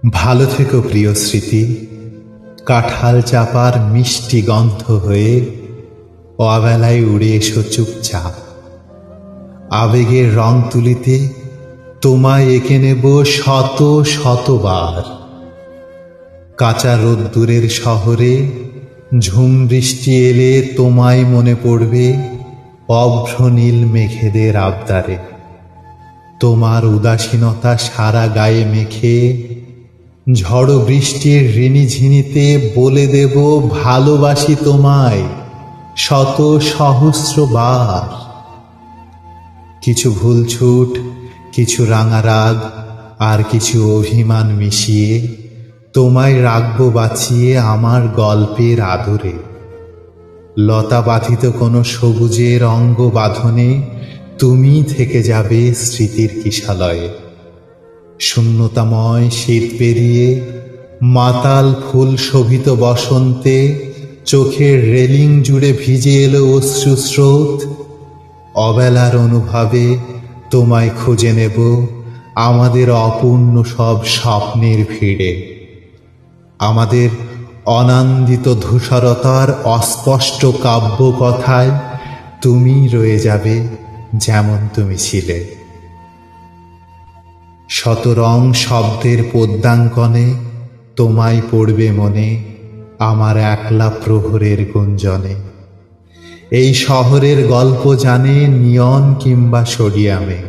ভালো থেকো প্রিয় স্মৃতি, কাঁঠাল চাপার মিষ্টি গন্ধ হয়ে অবেলায় উড়ে এসো চুপচাপ। আবেগের রং তুলিতে তোমায় এঁকে নেব শত শতবার। কাঁচা রোদ্দুরের শহরে ঝুম বৃষ্টি এলে তোমায় মনে পড়বে অভ্র নীল মেঘেদের আবদারে। তোমার উদাসীনতা সারা গায়ে মেখে ঝড় বৃষ্টির ঋণিঝিনিতে বলে দেব ভালোবাসি তোমায় শত সহস্রবার। কিছু ভুলছুট, কিছু রাঙা রাগ, আর কিছু অভিমান মিশিয়ে তোমায় রাখবো বাঁচিয়ে আমার গল্পের আদরে। লতা বাঁধিত কোনো সবুজের অঙ্গ বাঁধনে তুমি থেকে যাবে স্মৃতির কিশালয়ে। শূন্যতাময় শীত পেরিয়ে মাতাল ফুল শোভিত বসন্তে চোখের রেলিং জুড়ে ভিজে এলো অশ্রুস্রোত। অবেলার অনুভবে তোমায় খুঁজে নেব আমাদের অপূর্ণ সব স্বপ্নের ভিড়ে। আমাদের অনান্দিত ধূসরতার অস্পষ্ট কাব্য কথায় তুমি রয়ে যাবে যেমন তুমি ছিলে। শত রং শব্দের পদ্যাঙ্কনে তোমায় পড়বে মনে আমার একলা প্রহরের গুঞ্জনে। এই শহরের গল্প জানে নিয়ন কিংবা সোডিয়ামে,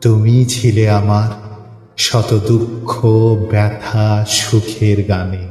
তুমি ছিলে আমার শত দুঃখ ব্যথা সুখের গানে।